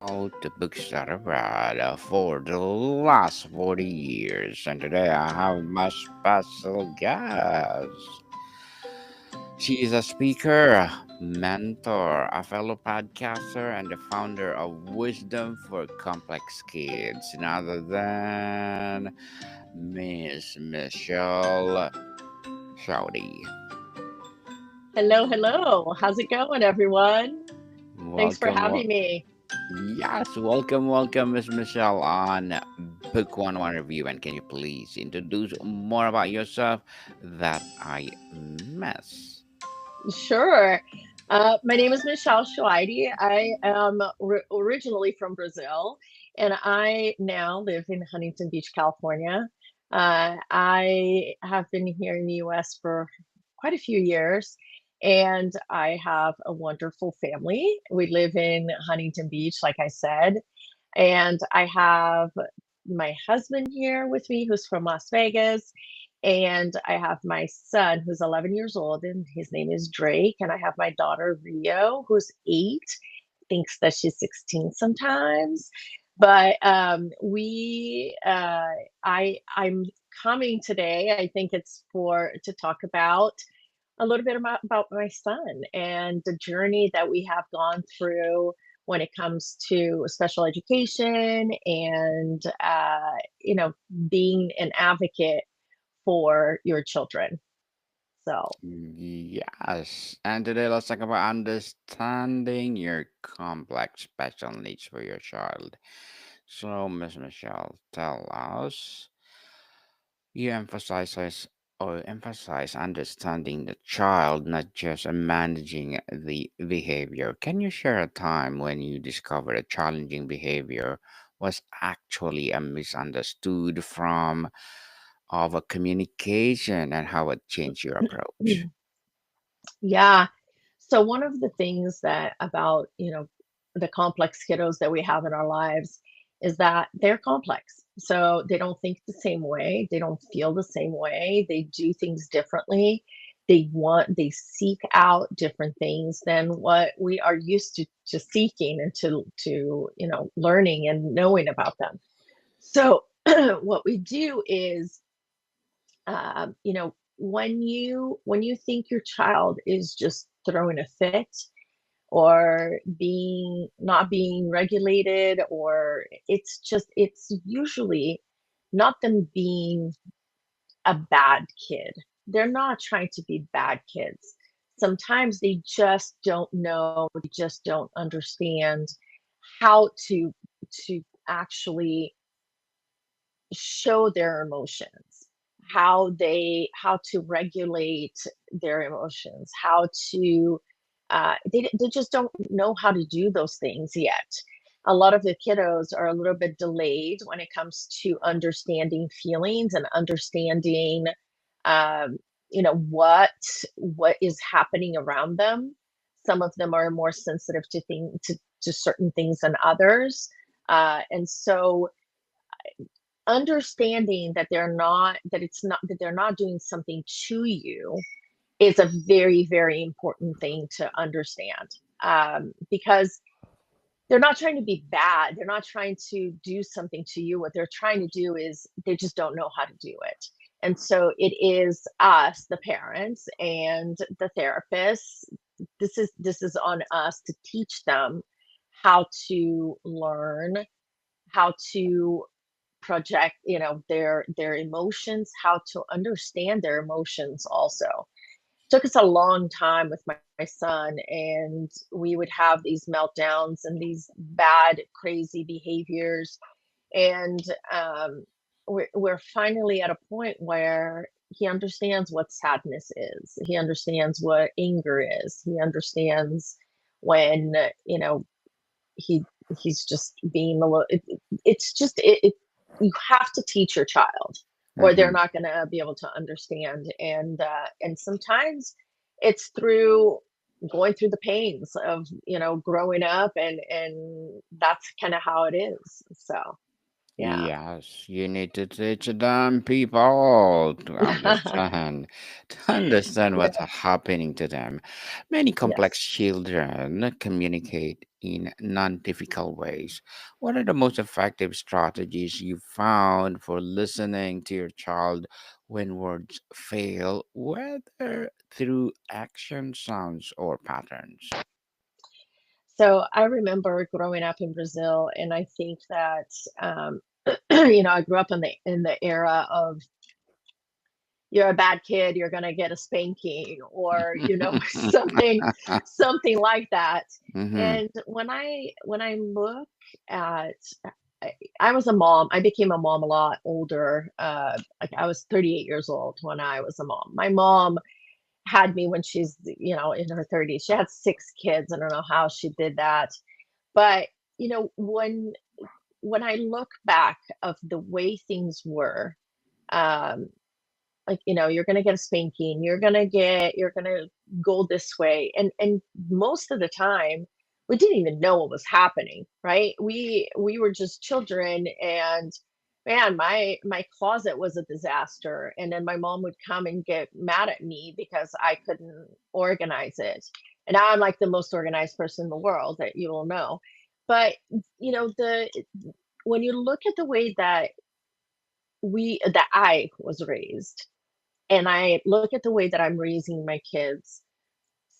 the books that I've read for the last 40 years, and today I have my special guest. She is a speaker, mentor, a fellow podcaster, and the founder of Wisdom for Complex Kids, none other than Miss Michelle Choairy. Hello, hello. How's it going, everyone? Thanks for Welcome, having me. Yes, welcome, Miss Michelle, on Book One Review. And can you please introduce more about yourself that I miss? Sure. My name is Michelle Choairy. I am originally from Brazil, and I now live in Huntington Beach, California. I have been here in the US for quite a few years, and I have a wonderful family. We live in Huntington Beach, like I said, and I have my husband here with me who's from Las Vegas, and I have my son who's 11 years old, and his name is Drake, and I have my daughter Rio who's 8, thinks that she's 16 sometimes. But I'm coming today. I think it's for to talk about a little bit about my son and the journey that we have gone through when it comes to special education and being an advocate for your children. So, Yes, and today let's talk about understanding your complex special needs for your child. So, Miss Michelle, tell us. You emphasize understanding the child, not just managing the behavior. Can you share a time when you discovered a challenging behavior was actually a misunderstood from of a communication and how it changed your approach? yeah. So one of the things that about, the complex kiddos that we have in our lives is that they're complex. So they don't think the same way, they don't feel the same way, they do things differently. They seek out different things than what we are used to seeking and to learning and knowing about them. So what we do is when you think your child is just throwing a fit or being not being regulated, or it's usually not them being a bad kid. They're not trying to be bad kids. Sometimes they just don't know, they just don't understand how to actually show their emotions, how to regulate their emotions, how to they just don't know how to do those things yet. A lot of the kiddos are a little bit delayed when it comes to understanding feelings and understanding um, what is happening around them. Some of them are more sensitive to certain things than others, and so understanding that they're not doing something to you is a very, very important thing to understand, because they're not trying to be bad, they're not trying to do something to you. What they're trying to do is they just don't know how to do it. And so it is us, the parents and the therapists, this is on us to teach them how to learn, how to project, their emotions, how to understand their emotions also. Took us a long time with my son, and we would have these meltdowns and these bad, crazy behaviors. And we're finally at a point where he understands what sadness is. He understands what anger is. He understands when, he he's just being a little it's just you have to teach your child or they're Mm-hmm. not going to be able to understand. And sometimes it's through going through the pains of growing up, and that's kind of how it is. So yeah. Yes, you need to teach them people to understand what's Yeah. happening to them. Many complex Yes. children communicate in non typical ways. What are the most effective strategies you found for listening to your child when words fail, whether through action, sounds, or patterns? So I remember growing up in Brazil, and I think that I grew up in the era of you're a bad kid, you're gonna get a spanking, or something like that. Mm-hmm. And when I look at I, I was a mom. I became a mom a lot older. Like I was 38 years old when I was a mom. My mom had me when she's in her 30s. She had six kids. I don't know how she did that, but you know when when I look back of the way things were, um, like you're gonna get a spanking, you're gonna go this way, and most of the time we didn't even know what was happening, right? We were just children, and man, my closet was a disaster, and then my mom would come and get mad at me because I couldn't organize it. And now I'm like the most organized person in the world that you will know. But the when you look at the way that I was raised, and I look at the way that I'm raising my kids,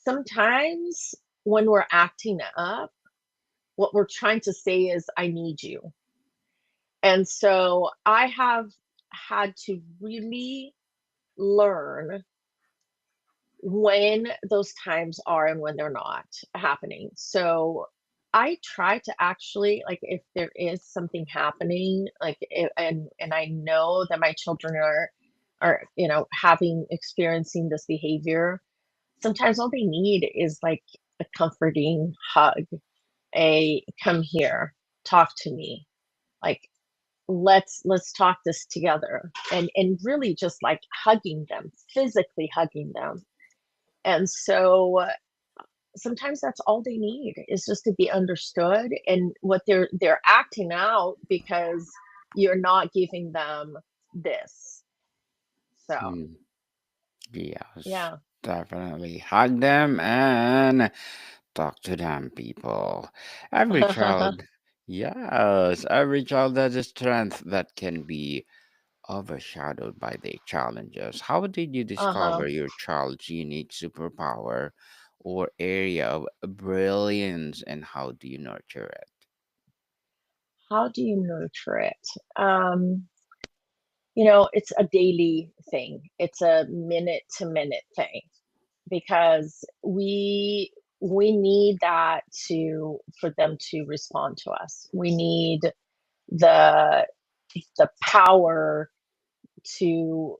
sometimes when we're acting up, what we're trying to say is, I need you. And so I have had to really learn when those times are and when they're not happening. So I try to actually, like, if there is something happening, like and I know that my children are having experiencing this behavior, sometimes all they need is like a comforting hug, a come here, talk to me, like let's talk this together, and really just like hugging them, physically hugging them. And so sometimes that's all they need, is just to be understood, and what they're acting out because you're not giving them this. So Mm, yes, yeah. definitely. Hug them and talk to them, people. Every child, yes, every child has a strength that can be overshadowed by their challenges. How did you Uh-huh. discover your child's unique superpower or area of brilliance, and how do you nurture it? How do you nurture it? It's a daily thing. It's a minute to minute thing, because we need that to for them to respond to us. We need the the power to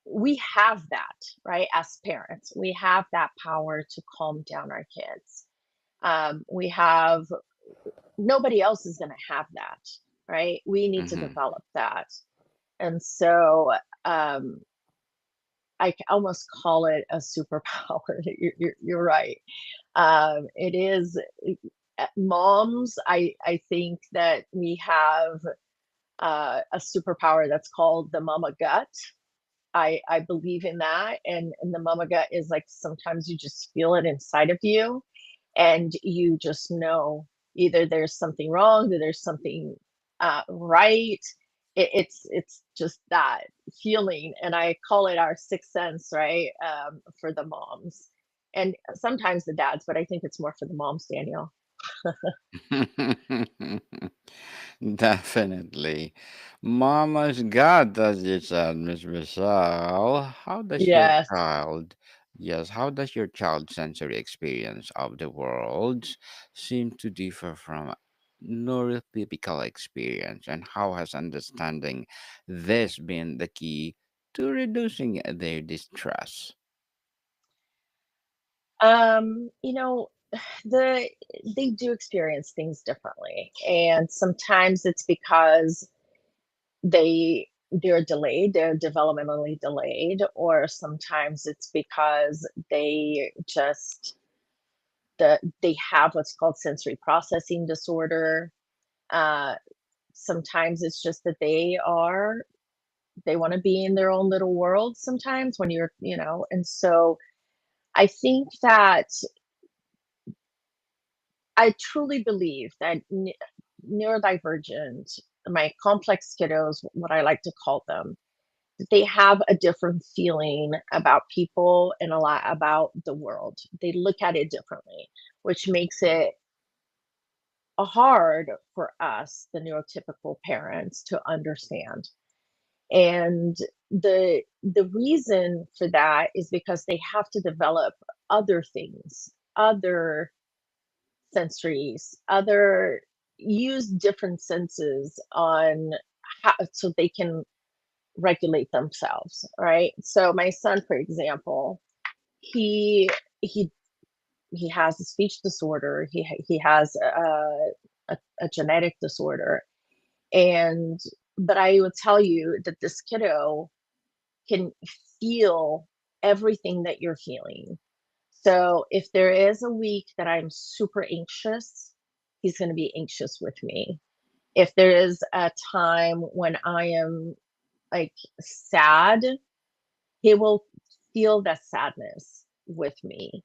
we have that, right? As parents, we have that power to calm down our kids. We have Nobody else is going to have that, right? We need to Mm-hmm. develop that. And so um, almost call it a superpower. You're right. It is moms. I think that we have a superpower that's called the mama gut. I believe in that, and the mama gut is like sometimes you just feel it inside of you, and you just know either there's something wrong, or there's something right. It's just that feeling, and I call it our sixth sense, right? For the moms, and sometimes the dads, but I think it's more for the moms, Daniel. Definitely. Mama's God, as you said, Miss Michelle. Yes. How does your child's sensory experience of the world seem to differ from neurotypical experience? And how has understanding this been the key to reducing their distress? You know, the they do experience things differently, and sometimes it's because they're developmentally delayed, or sometimes it's because they have what's called sensory processing disorder. Uh, Sometimes it's just that they want to be in their own little world sometimes when and so I think that I truly believe that neurodivergent, my complex kiddos, what I like to call them, they have a different feeling about people and a lot about the world. They look at it differently, which makes it hard for us, the neurotypical parents, to understand. And the reason for that is because they have to develop other things, other sensories, other use different senses on how so they can regulate themselves, right? So my son, for example, he he he has a speech disorder. He has a genetic disorder, and but I would tell you that this kiddo can feel everything that you're feeling. So if there is a week that I'm super anxious, he's going to be anxious with me. If there is a time when I am like sad, he will feel that sadness with me.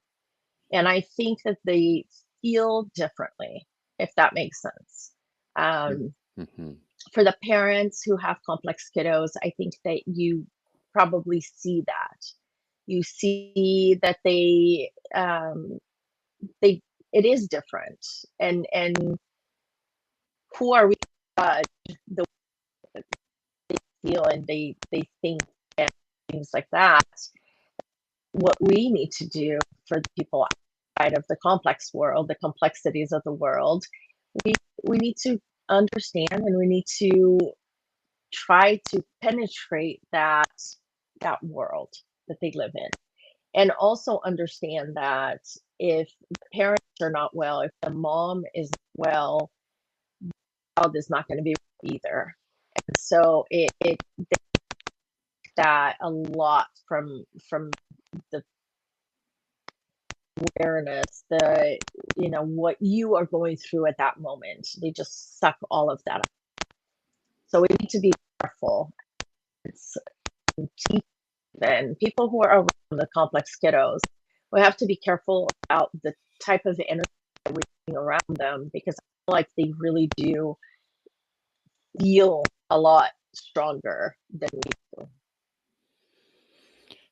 And I think that they feel differently, if that makes sense. Um, Mm-hmm. for the parents who have complex kiddos, I think that you probably see that. You see that they it is different, and who are we to judge the way they feel and they think and things like that. What we need to do for the people outside of the complex world, the complexities of the world, we we need to understand and we need to try to penetrate that world that they live in, and also understand that if the parents are not well, if the mom is well, the child is not going to be well either. And so it that a lot from the awareness, the what you are going through at that moment. They just suck all of that up. So we need to be careful. It's then people who are around the complex kiddos, we have to be careful about the type of energy that we bring around them, because I feel like they really do feel a lot stronger than we do.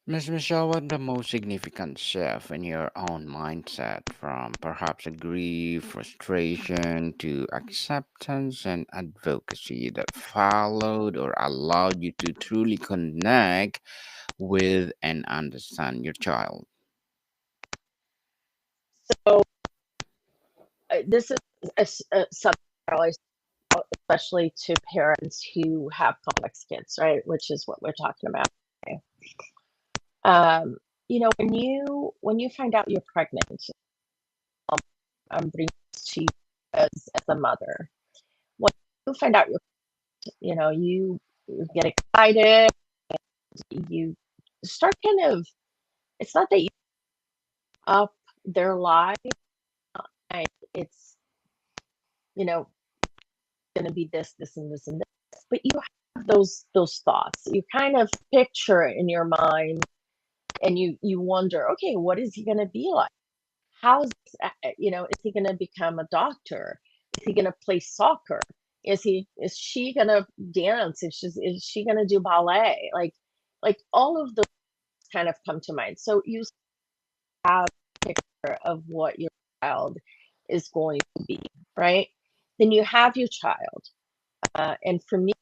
Miss Michelle, what the most significant shift in your own mindset from perhaps a grief, frustration to acceptance and advocacy that followed or allowed you to truly connect with and understand your child? So this is a subject I always talk, especially to parents who have complex kids, right? Which is what we're talking about today. Um, when you find out you're pregnant, I'm bringing this to you as a mother. When you find out you get excited, you start kind of, it's not that you up their lives, and it's, you know, going to be this, this, and this, and this, but you have those thoughts. You kind of picture it in your mind, and you wonder, okay, what is he going to be like? How's is he going to become a doctor? Is he going to play soccer? Is she going to dance? Is she going to do ballet? Like all of those kind of come to mind. So you have a picture of what your child is going to be, right? Then you have your child. And for me,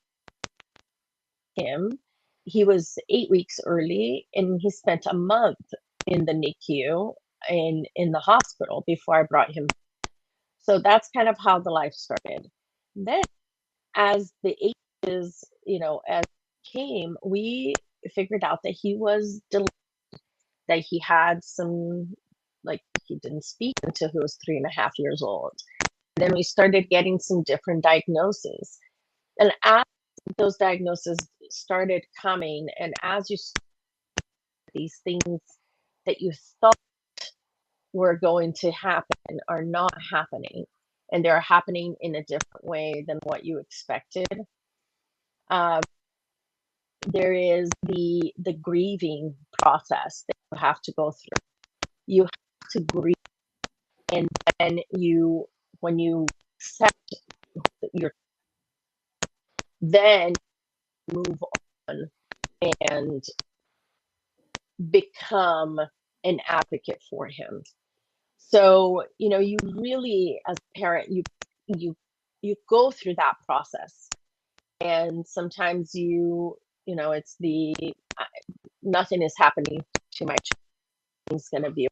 him, he was 8 weeks early, and he spent a month in the NICU in the hospital before I brought him. So that's kind of how the life started. Then, as the ages, as came, we figured out that he was delayed, that he had some, like, he didn't speak until he was 3.5 years old. Then we started getting some different diagnoses. And as those diagnoses started coming, and as you these things that you thought were going to happen are not happening, and they're happening in a different way than what you expected. Um, there is the grieving process that you have to go through. You have to grieve And then when you accept your, then move on and become an advocate for him. So, you really, as a parent, you you go through that process, and sometimes it's uh, nothing is happening to my child. He's going to be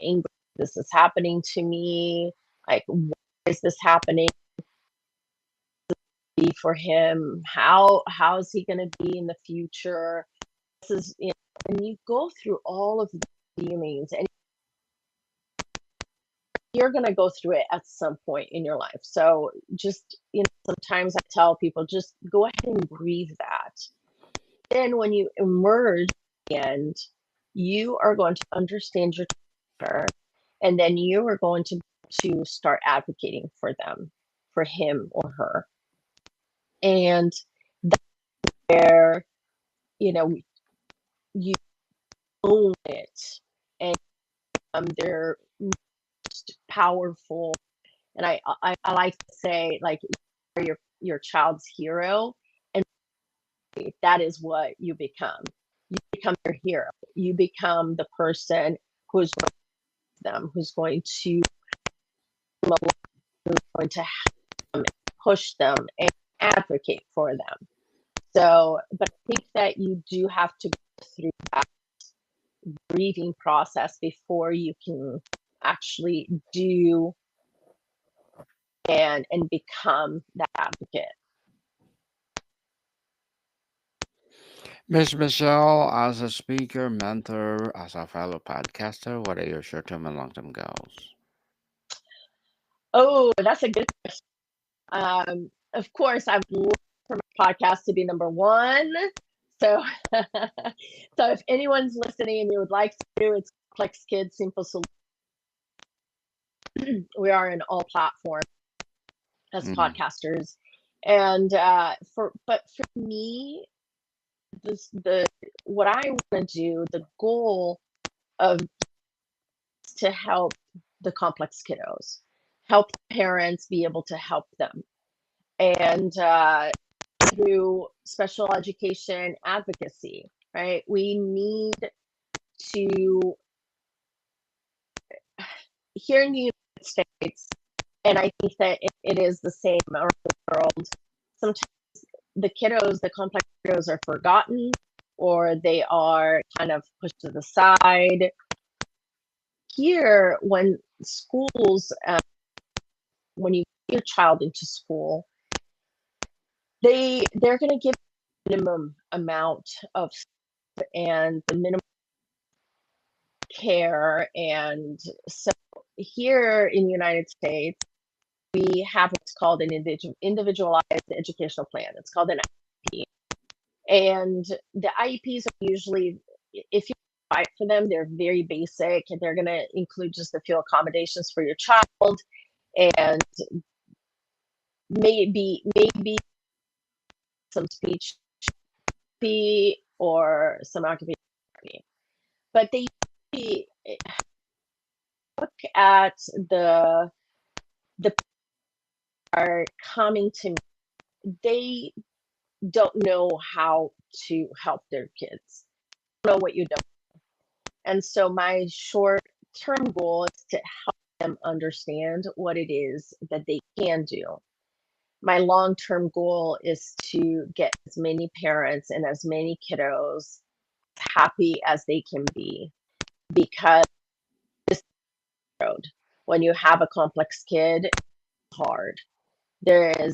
angry. This is happening to me. Like, why is this happening for him? How is he going to be in the future? This is, and you go through all of the feelings, and you're going to go through it at some point in your life. So just, sometimes I tell people, just go ahead and breathe that. Then when you emerge and you are going to understand your partner, and then you are going to start advocating for them, for him or her. And that's where, you know, you own it, and they're most powerful. And I like to say, like, you're your child's hero, and that is what you become. You become their hero. You become the person who's going to them, who's going to who's going to push them and advocate for them. So, but I think that you do have to go through that grieving process before you can actually do and become that advocate. Miss Michelle, as a speaker, mentor, as a fellow podcaster, what are your short-term and long-term goals? Oh, that's a good question. Of course, I would love for my podcast to be number one. So, so if anyone's listening and you would like to do, it's Complex Kids Simple Solutions. We are in all platforms as Mm. podcasters, and for me, the what I want to do, the goal of to help the complex kiddos, help parents be able to help them, and through special education advocacy, right? We need to, here in the United States, and I think that it is the same around the world. Sometimes the complex kiddos are forgotten, or they are kind of pushed to the side. Here, when you get your child into school, they're going to give minimum amount of and the minimum care. And so here in the United States, we have what's called an individualized educational plan. It's called an IEP. And the IEPs are usually, if you fight for them, they're very basic. They're going to include just a few accommodations for your child, and maybe some speech therapy or some occupational therapy. But they look at the are coming to me, they don't know how to help their kids. Don't know what you don't. And so my short term goal is to help them understand what it is that they can do. My long term goal is to get as many parents and as many kiddos happy as they can be, because this road, when you have a complex kid, it's hard. There is,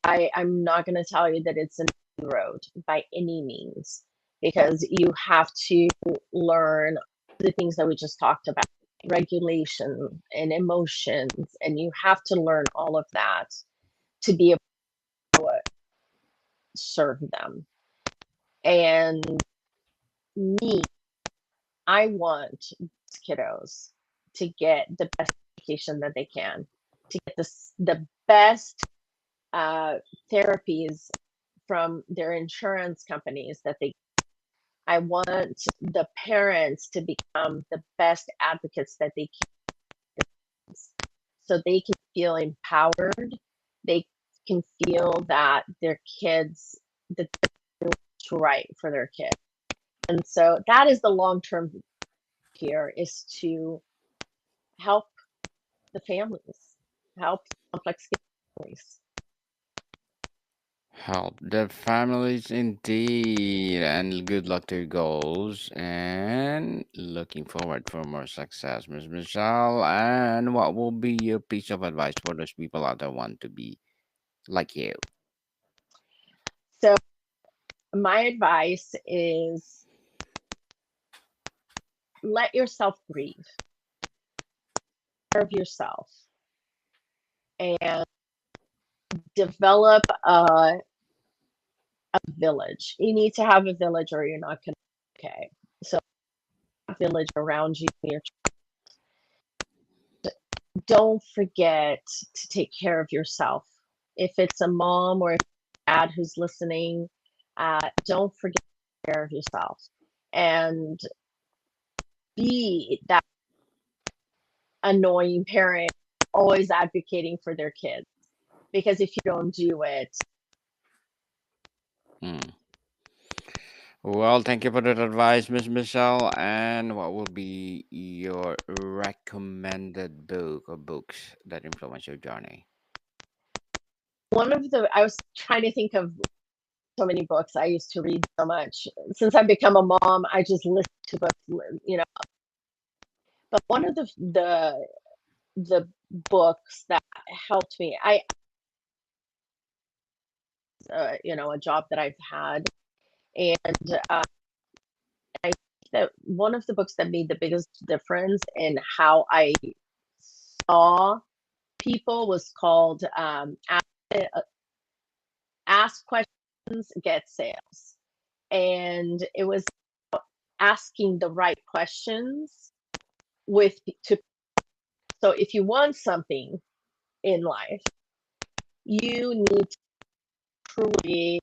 I'm not going to tell you that it's an easy road by any means, because you have to learn the things that we just talked about, regulation and emotions, and you have to learn all of that to be able to serve them. And me, I want kiddos to get the best education that they can, to get the best uh, therapies from their insurance companies that they. I want the parents to become the best advocates that they can, so they can feel empowered. They can feel that their kids, that they're doing what's right for their kids. And so that is the long term here, is to help the families, help complex families. Help the families indeed, and good luck to your goals. And looking forward for more success, Miss Michelle. And what will be your piece of advice for those people out there want to be like you? So my advice is, let yourself grieve, serve yourself, and develop a village. You need to have a village or you're not going to be okay. So a village around you. Don't forget to take care of yourself. If it's a mom or a dad who's listening, don't forget to take care of yourself and be that annoying parent always advocating for their kids. Because if you don't do it, Hmm. Well, thank you for that advice, Miss Michelle. And what will be your recommended book or books that influence your journey? I was trying to think of so many books. I used to read so much. Since I've become a mom, I just listen to books. But one of the books that helped me, a job that I've had, and I think that one of the books that made the biggest difference in how I saw people was called Ask Questions, Get Sales. And it was asking the right questions with to so if you want something in life, you need to truly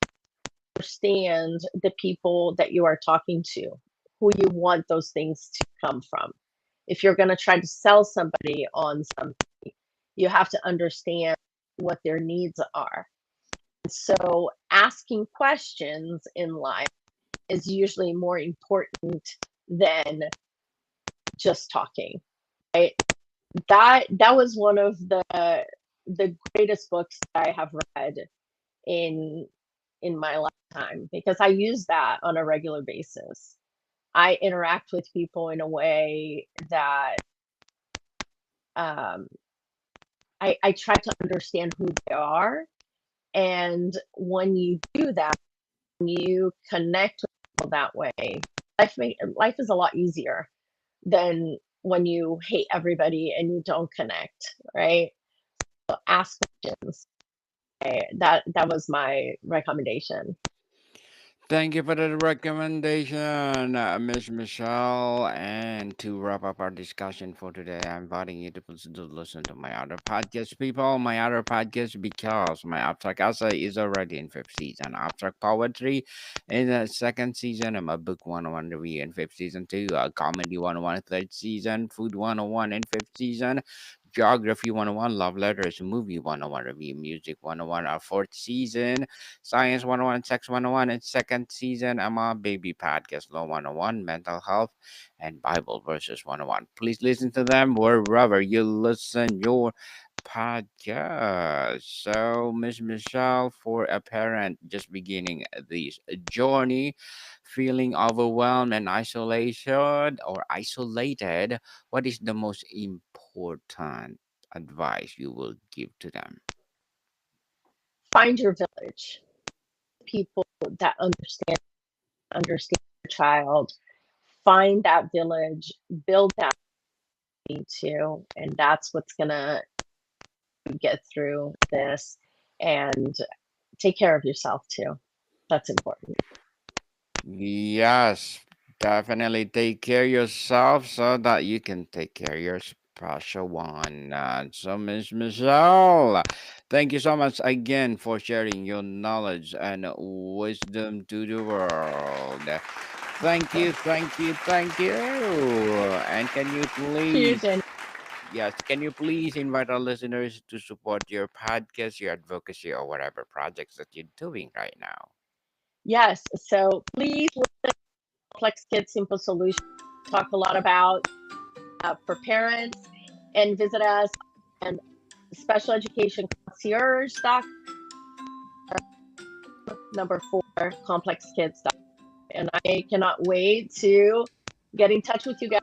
understand the people that you are talking to, who you want those things to come from. If you're going to try to sell somebody on something, you have to understand what their needs are. So asking questions in life is usually more important than just talking, right? That was one of the greatest books that I have read in my lifetime, because I use that on a regular basis. I interact with people in a way that um, I try to understand who they are. And when you do that, when you connect with people that way, life is a lot easier than when you hate everybody and you don't connect, right? So ask questions. That was my recommendation. Thank you for the recommendation, Miss Michelle. And to wrap up our discussion for today, I'm inviting you to please do listen to my other podcast, people. My other podcast, because my Abstract Essay is already in fifth season. Abstract Poetry in the second season. I'm a Book 101 review in fifth season too. A Comedy 101 third season. Food 101 in fifth season. Geography 101, Love Letters, Movie 101 review, Music 101, our fourth season. Science 101, Sex 101, and second season. I'm a Baby Podcast, Law 101, Mental Health, and Bible Verses 101. Please listen to them wherever you listen your podcast. So, Miss Michelle, for a parent just beginning this journey, feeling overwhelmed and isolation or isolated, what is the most important advice you will give to them? Find your village, people that understand your child. Find that village, build that too, and that's what's gonna get through this. And take care of yourself too. That's important. Yes, definitely take care of yourself so that you can take care of your special one. So, Miss Michelle, thank you so much again for sharing your knowledge and wisdom to the world. Thank you, thank you, thank you. And can you You, please, Jen. yes, can you please invite our listeners to support your podcast, your advocacy, or whatever projects that you're doing right now? Yes. So please, Complex Kids Simple Solutions talk a lot about for parents, and visit us and special education concierge doc number 4 complex kids doc. And I cannot wait to get in touch with you guys.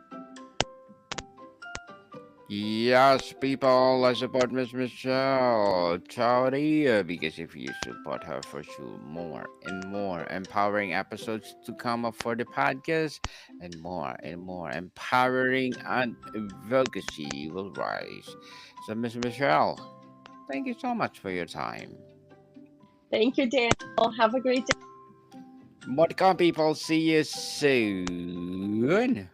Yes, people, let's support Miss Michelle Choairy because if you support her for sure, more and more empowering episodes to come up for the podcast, and more empowering and advocacy will rise. So, Miss Michelle, thank you so much for your time. Thank you, Daniel. Have a great day. What can people see you soon?